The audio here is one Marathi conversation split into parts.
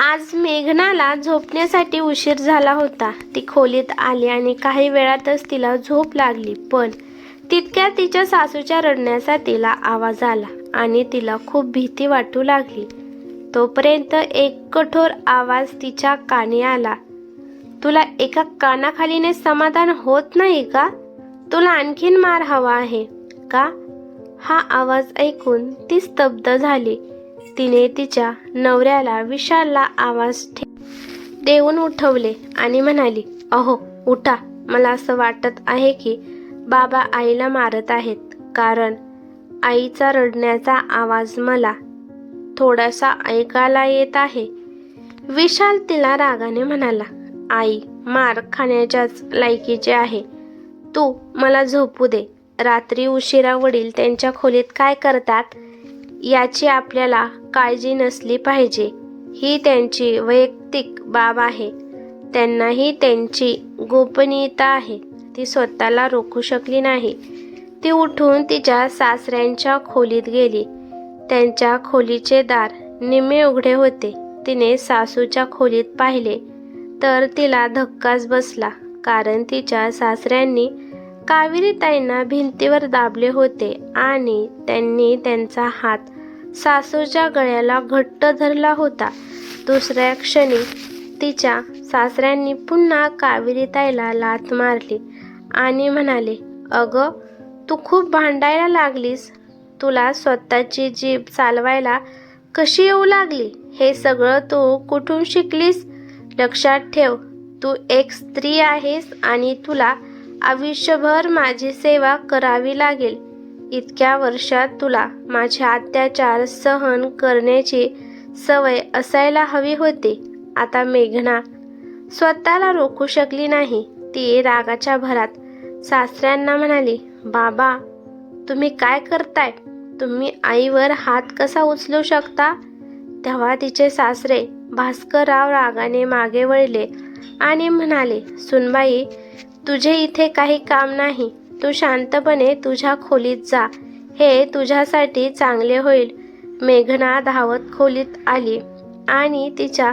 आज मेघनाला झोपण्यासाठी उशीर झाला होता. ती खोलीत आली आणि काही वेळातच तिला झोप लागली. पण तितक्यात तिच्या सासूच्या रडण्याचा तिला आवाज आला आणि तिला खूप भीती वाटू लागली. तोपर्यंत एक कठोर आवाज तिच्या कानी आला. तुला एका कानाखालीने समाधान होत नाही का? तुला आणखीन मार हवा आहे का? हा आवाज ऐकून ती स्तब्ध झाली. तिने तिच्या नवऱ्याला विशालला आवाज देऊन उठवले आणि म्हणाली, अहो उठा. मला असं वाटत आहे की बाबा आईला मारत आहेत, कारण आईचा रडण्याचा आवाज मला थोडासा ऐकायला येत आहे. विशाल तिला रागाने म्हणाला, आई मार खाण्याच्याच लायकीचे आहे. तू मला झोपू दे. रात्री उशिरा वडील त्यांच्या खोलीत काय करतात याची आपल्याला काळजी नसली पाहिजे. ही त्यांची वैयक्तिक बाब आहे. त्यांनाही त्यांची गोपनीयता आहे. ती स्वतःला रोखू शकली नाही. ती उठून तिच्या सासऱ्यांच्या खोलीत गेली. त्यांच्या खोलीचे दार निम्मे उघडे होते. तिने सासूच्या खोलीत पाहिले तर तिला धक्काच बसला, कारण तिच्या सासऱ्यांनी कावेरीताईंना भिंतीवर दाबले होते आणि त्यांनी त्यांचा हात सासूच्या गळ्याला घट्ट धरला होता. दुसऱ्या क्षणी तिच्या सासऱ्यांनी पुन्हा कावेरीताईला लाथ मारली आणि म्हणाले, अगं तू खूप भांडायला लागलीस. तुला स्वतःची जीभ चालवायला कशी येऊ लागली? हे सगळं तू कुठून शिकलीस? लक्षात ठेव, तू एक स्त्री आहेस आणि तुला आयुष्यभर माझी सेवा करावी लागेल. इतक्या वर्षात तुला माझे अत्याचार सहन करण्याची सवय असायला हवी होती. आता मेघना स्वतःला रोखू शकली नाही. ती रागाच्या भरात सासऱ्यांना म्हणाली, बाबा तुम्ही काय करताय? तुम्ही आईवर हात कसा उचलू शकता? तेव्हा तिचे सासरे भास्करराव रागाने मागे वळले आणि म्हणाले, सुनबाई तुझे इथे काही काम नाही. तू शांतपणे तुझ्या खोलीत जा. हे तुझ्यासाठी चांगले होईल. मेघना धावत खोलीत आली आणि तिच्या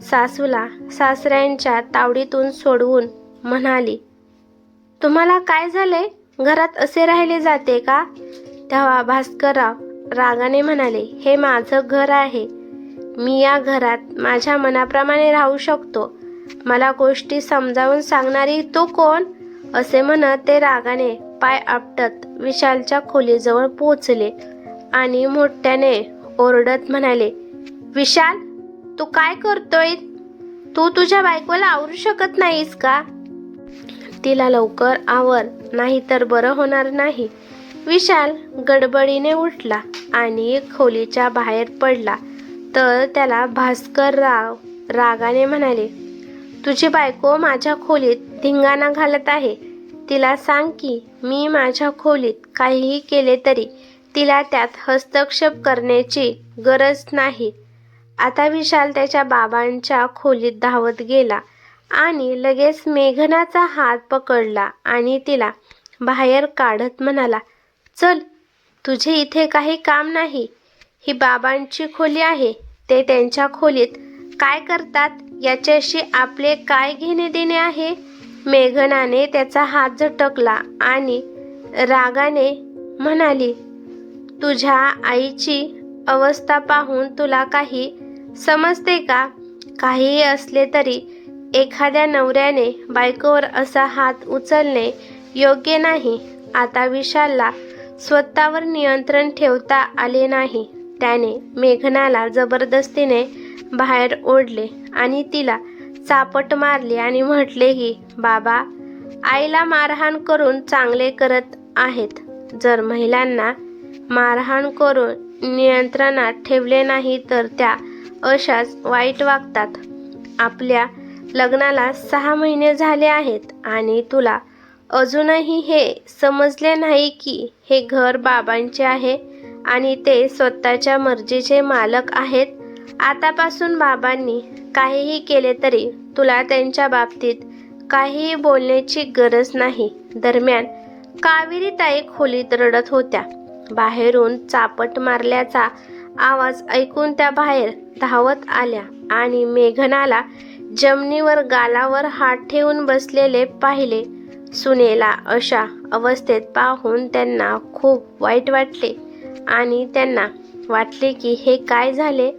सासूला सासऱ्यांच्या तावडीतून सोडवून म्हणाली, तुम्हाला काय झाले? घरात असे राहिले जाते का? तेव्हा भास्करराव रागाने म्हणाले, हे माझं घर आहे. मी या घरात माझ्या मनाप्रमाणे राहू शकतो. मला गोष्टी समजावून सांगणारी तो कोण? असे म्हणत ते रागाने पाय आपटत विशालच्या खोलीजवळ पोहोचले आणि मोठ्याने ओरडत म्हणाले, विशाल तू काय करतोय? तू तुझ्या बायकोला आवरू शकत नाहीस का? तिला लवकर आवर, नाही तर बरं होणार नाही. विशाल गडबडीने उठला आणि खोलीच्या बाहेर पडला तर त्याला भास्करराव रागाने म्हणाले, तुझी बायको माझ्या खोलीत धिंगाणा घालत आहे. तिला सांग की मी माझ्या खोलीत काहीही केले तरी तिला त्यात हस्तक्षेप करण्याची गरज नाही. आता विशाल त्याच्या बाबांच्या खोलीत धावत गेला आणि लगेच मेघनाचा हात पकडला आणि तिला बाहेर काढत म्हणाला, चल तुझे इथे काही काम नाही. ही बाबांची खोली आहे. ते त्यांच्या खोलीत काय करतात याच्याशी आपले काय घेणे देणे आहे? मेघनाने त्याचा हात झटकला आणि रागाने म्हणाली, तुझ्या आईची अवस्था पाहून तुला काही समजते का? काहीही असले तरी एखाद्या नवऱ्याने बायकोवर असा हात उचलणे योग्य नाही. आता विशालला स्वतःवर नियंत्रण ठेवता आले नाही. त्याने मेघनाला जबरदस्तीने बाहेर ओढले आणि तिला चापट मारली आणि म्हटले की बाबा आईला मारहाण करून चांगले करत आहेत. जर महिलांना मारहाण करून नियंत्रणात ठेवले नाही तर त्या अशाच वाईट वागतात. आपल्या लग्नाला 6 महिने झाले आहेत आणि तुला अजूनही हे समजले नाही की हे घर बाबांचे आहे आणि ते स्वतःच्या मर्जीचे मालक आहेत. आतापासून बाबांनी काहीही केले तरी तुला त्यांच्या बाबतीत काहीही बोलण्याची गरज नाही. दरम्यान कावेरीताई खोलीत रडत होत्या. बाहेरून चापट मारल्याचा आवाज ऐकून त्या बाहेर धावत आल्या आणि मेघनाला जमिनीवर गालावर हात ठेवून बसलेले पाहिले. सुनेला अशा अवस्थेत पाहून त्यांना खूप वाईट वाटले आणि त्यांना वाटले की हे काय झाले?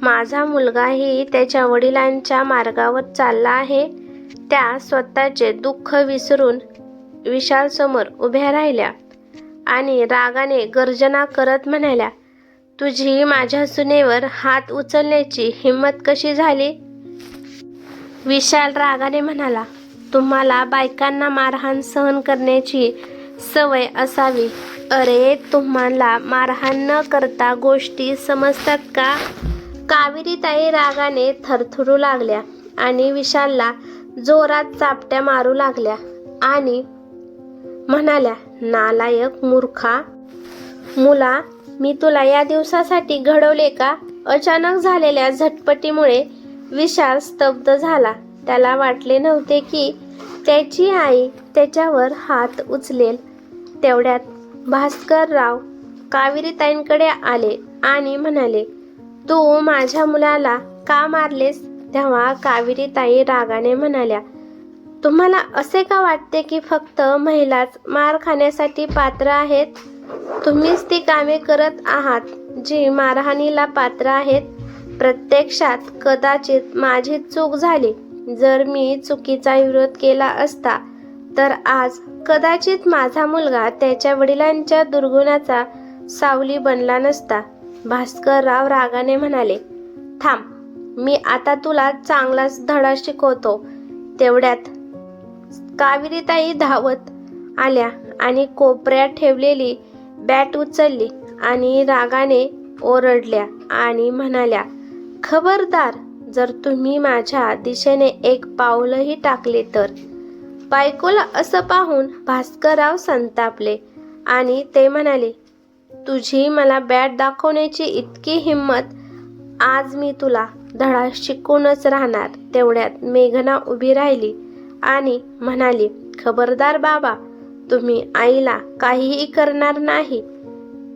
माझा मुलगाही त्याच्या वडिलांच्या मार्गावर चालला आहे. त्या स्वतःचे दुःख विसरून विशाल समोर उभ्या राहिल्या आणि रागाने गर्जना करत म्हणाल्या, तुझी माझ्या सुनेवर हात उचलण्याची हिम्मत कशी झाली? विशाल रागाने म्हणाला, तुम्हाला बायकांना मारहाण सहन करण्याची सवय असावी. अरे, तुम्हाला मारहाण न करता गोष्टी समजतात का? कावेरीताई रागाने थरथरू लागल्या आणि विशालला जोरात चापट्या मारू लागल्या आणि म्हणाल्या, नालायक मूर्खा मुला, मी तुला या दिवसासाठी घडवले का? अचानक झालेल्या झटपटीमुळे विशाल स्तब्ध झाला. त्याला वाटले नव्हते की त्याची आई त्याच्यावर हात उचलेल. तेवढ्यात भास्करराव कावेरीताईंकडे आले आणि म्हणाले, तू माझ्या मुलाला का मारलेस? तेव्हा कावेरीताई रागाने म्हणाल्या, तुम्हाला असे का वाटते की फक्त महिलाच मार खाण्यासाठी पात्र आहेत? तुम्हीच ती कामे करत आहात जी मारहाणीला पात्र आहेत. प्रत्यक्षात कदाचित माझी चूक झाली. जर मी चुकीचा विरोध केला असता तर आज कदाचित माझा मुलगा त्याच्या वडिलांच्या दुर्गुणाचा सावली बनला नसता. भास्करराव रागाने म्हणाले, थांब, मी आता तुला चांगलाच धडा शिकवतो. तेवढ्यात कावेरीताई धावत आल्या आणि कोपऱ्यात ठेवलेली बॅट उचलली आणि रागाने ओरडल्या आणि म्हणाल्या, खबरदार, जर तुम्ही माझ्या दिशेने एक पाऊलही टाकले तर. बायकोला असं पाहून भास्करराव संतापले आणि ते म्हणाले, तुझी मला बॅट दाखवण्याची इतकी हिंमत, आज मी तुला धडा शिकूनच राहणार. तेवढ्यात मेघना उभी राहिली आणि म्हणाली, खबरदार बाबा, तुम्ही आईला काहीही करणार नाही.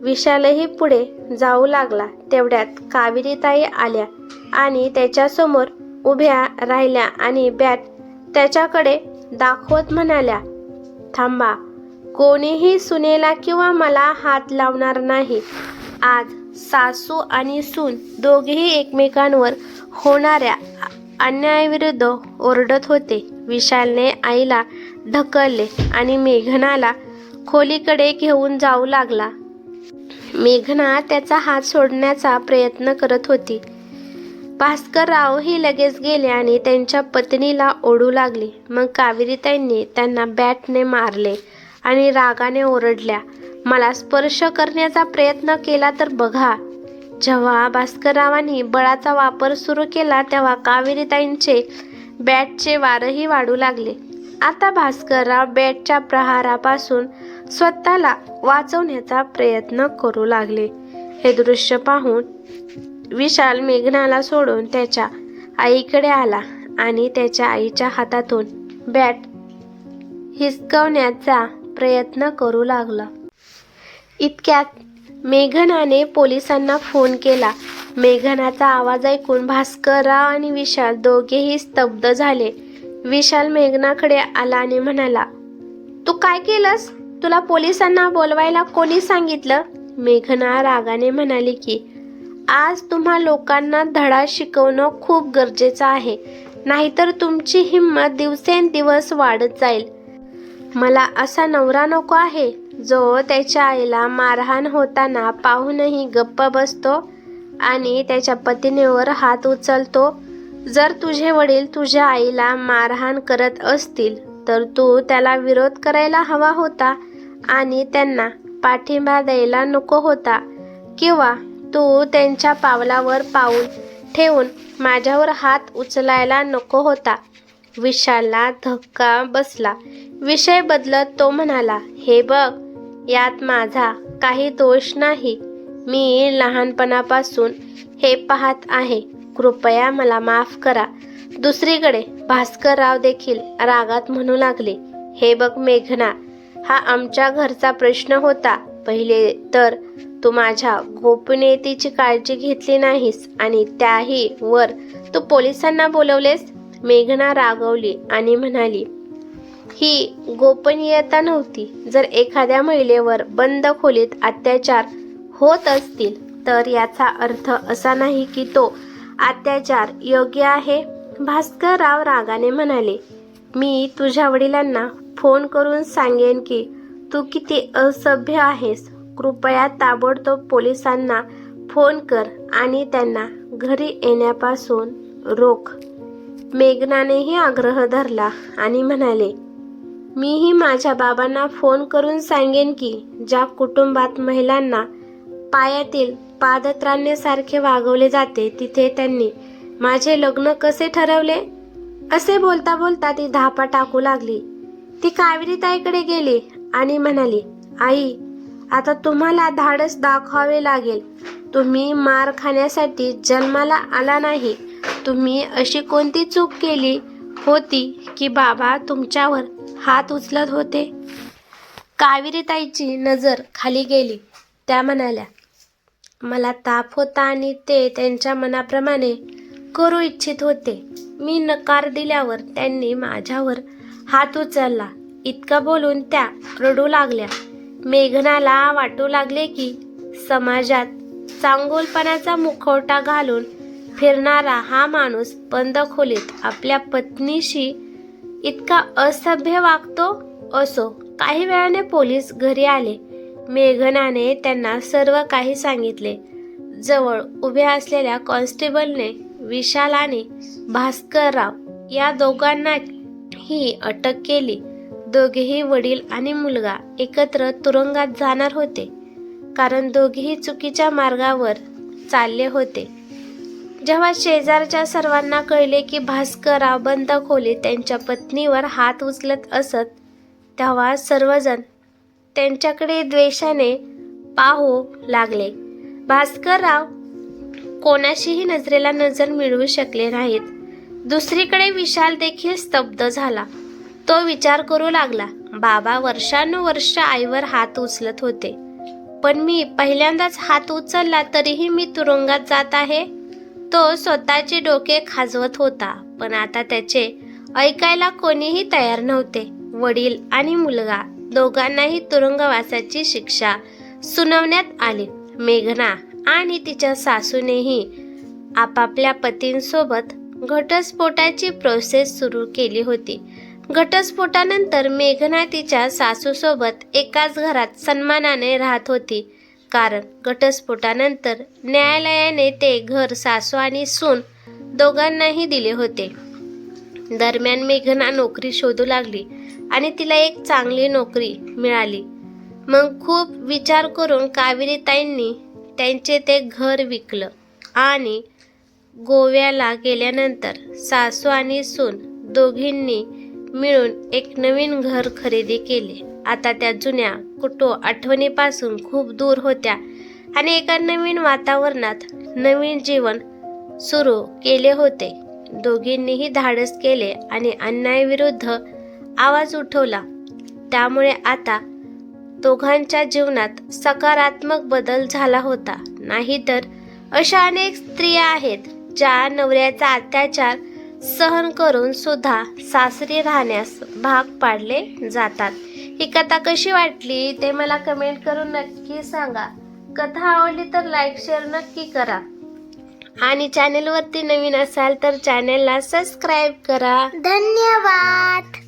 विशालही पुढे जाऊ लागला. तेवढ्यात कावेरीताई आल्या आणि त्याच्यासमोर उभ्या राहिल्या आणि बॅट त्याच्याकडे दाखवत म्हणाल्या, थांबा, कोणीही सुनेला किंवा मला हात लावणार नाही. आज सासू आणि सून दोघेही एकमेकांवर होणाऱ्या अन्यायाविरुद्ध ओरडत होते. विशालने आईला ढकलले आणि मेघनाला खोलीकडे घेऊन जाऊ लागला. मेघना त्याचा हात सोडण्याचा प्रयत्न करत होती. भास्करराव ही लगेच गेले आणि त्यांच्या पत्नीला ओढू लागले. मग कावेरीताईंनी त्यांना बॅटने मारले आणि रागाने ओरडल्या, मला स्पर्श करण्याचा प्रयत्न केला तर बघा. जेव्हा भास्कररावांनी बळाचा वापर सुरू केला तेव्हा कावेरीताईंचे बॅटचे वारही वाढू लागले. आता भास्करराव बॅटच्या प्रहारापासून स्वतःला वाचवण्याचा प्रयत्न करू लागले. हे दृश्य पाहून विशाल मेघनाला सोडून त्याच्या आईकडे आला आणि त्याच्या आईच्या हातातून बॅट हिसकवण्याचा प्रयत्न करू लागला. इतक्यात मेघनाने पोलिसांना फोन केला. मेघनाचा आवाज ऐकून भास्करराव आणि विशाल दोघेही स्तब्ध झाले. विशाल मेघनाकडे आला आणि म्हणाला, तू काय केलंस? तुला पोलिसांना बोलवायला कोणी सांगितलं? मेघना रागाने म्हणाली की आज तुम्हा लोकांना धडा शिकवणं खूप गरजेचं आहे, नाहीतर तुमची हिंमत दिवसेंदिवस वाढत जाईल. मला असा नवरा नको आहे जो त्याच्या आईला मारहाण होताना पाहूनही गप्प बसतो आणि त्याच्या पत्नीवर हात उचलतो. जर तुझे वडील तुझ्या आईला मारहाण करत असतील तर तू त्याला विरोध करायला हवा होता आणि त्यांना पाठिंबा द्यायला नको होता, किंवा तू त्यांच्या पावलावर पाऊल ठेवून माझ्यावर हात उचलायला नको होता. विशालला धक्का बसला. विषय बदलत तो म्हणाला, हे बघ, यात माझा काही दोष नाही. मी लहानपणापासून हे पाहत आहे. कृपया मला माफ करा. दुसरीकडे भास्करराव देखील रागात म्हणू लागले, हे बघ मेघना, हा आमच्या घरचा प्रश्न होता. पहिले तर तू माझ्या गोपनीयतेची काळजी घेतली नाहीस आणि त्याही वर तू पोलिसांना बोलवलेस. मेघना रागवली आणि म्हणाली, ही गोपनीयता नव्हती. जर एखाद्या महिलेवर बंद खोलीत अत्याचार होत असतील तर याचा अर्थ असा नाही की तो अत्याचार योग्य आहे. भास्करराव रागाने म्हणाले, मी तुझ्या वडिलांना फोन करून सांगेन की तू किती असभ्य आहेस. कृपया ताबडतोब पोलिसांना फोन कर आणि त्यांना घरी येण्यापासून रोख. मेघनानेही आग्रह धरला आणि म्हणाले, मीही माझ्या बाबांना फोन करून सांगेन की ज्या कुटुंबात महिलांना पायातील पादत्राण्यासारखे वागवले जाते तिथे त्यांनी माझे लग्न कसे ठरवले. असे बोलता बोलता ती धापा टाकू लागली. ती कावेरीताईकडे गेली आणि म्हणाली, आई, आता तुम्हाला धाडस दाखवावे लागेल. तुम्ही मार खाण्यासाठी जन्माला आला नाही. तुम्ही अशी कोणती चूक केली होती की बाबा तुमच्यावर हात उचलत होते. कावेरीताईची नजर खाली गेली. त्या म्हणाल्या, मला ताप होता आणि ते त्यांच्या मनाप्रमाणे करू इच्छित होते. मी नकार दिल्यावर त्यांनी माझ्यावर हात उचलला. इतकं बोलून त्या रडू लागल्या. मेघनाला वाटू लागले की समाजात चांगुलपणाचा मुखवटा घालून फिरणारा हा माणूस बंद खोलीत आपल्या पत्नीशी इतका असभ्य वागतो. असो, काही वेळाने पोलीस घरी आले. मेघनाने त्यांना सर्व काही सांगितले. जवळ उभ्या असलेल्या कॉन्स्टेबलने विशाल आणि भास्करराव या दोघांनाही अटक केली. दोघेही वडील आणि मुलगा एकत्र तुरुंगात जाणार होते, कारण दोघेही चुकीच्या मार्गावर चालले होते. जेव्हा शेजारच्या सर्वांना कळले की भास्करराव बंद खोलीत त्यांच्या पत्नीवर हात उचलत असत, तेव्हा सर्वजण त्यांच्याकडे द्वेषाने पाहू लागले. भास्करराव कोणाशीही नजरेला नजर मिळवू शकले नाहीत. दुसरीकडे विशाल देखील स्तब्ध झाला. तो विचार करू लागला, बाबा वर्षानुवर्ष आईवर हात उचलत होते, पण मी पहिल्यांदाच हात उचलला तरीही मी तुरुंगात जात आहे. तो स्वतःचे डोके खाजवत होता, पण आता त्याचे ऐकायला कोणीही तयार नव्हते. वडील आणि मुलगा दोघांनाही तुरुंगवासाची शिक्षा सुनावण्यात आली. मेघना आणि तिच्या सासूनेही आपापल्या पतींसोबत घटस्फोटाची प्रोसेस सुरू केली होती. घटस्फोटानंतर मेघना तिच्या सासूसोबत एकाच घरात सन्मानाने राहत होती, कारण घटस्फोटानंतर न्यायालयाने ते घर सासू आणि सून दोघांनाही दिले होते. दरम्यान मेघना नोकरी शोधू लागली आणि तिला एक चांगली नोकरी मिळाली. मग खूप विचार करून कावेरीताईंनी त्यांचे ते घर विकलं आणि गोव्याला गेल्यानंतर सासू आणि सून दोघींनी मिळून एक नवीन घर खरेदी केले. आता त्या जुन्या कुटो आठवणीपासून खूप दूर होत्या आणि एका नवीन वातावरणात नवीन जीवन सुरू केले होते. दोघींनीही धाडस केले आणि अन्यायाविरुद्ध आवाज उठवला. त्यामुळे आता दोघांच्या जीवनात सकारात्मक बदल झाला होता. नाहीतर अशा अनेक स्त्रिया आहेत ज्या नवऱ्याचा अत्याचार सहन करून सुद्धा सासरी राहण्यास भाग पाडले जातात. ही कथा कशी वाटली ते मला कमेंट करून नक्की सांगा. कथा आवडली तर लाईक शेअर नक्की करा आणि चॅनेलवरती नवीन असाल तर चॅनेलला सबस्क्राईब करा. धन्यवाद.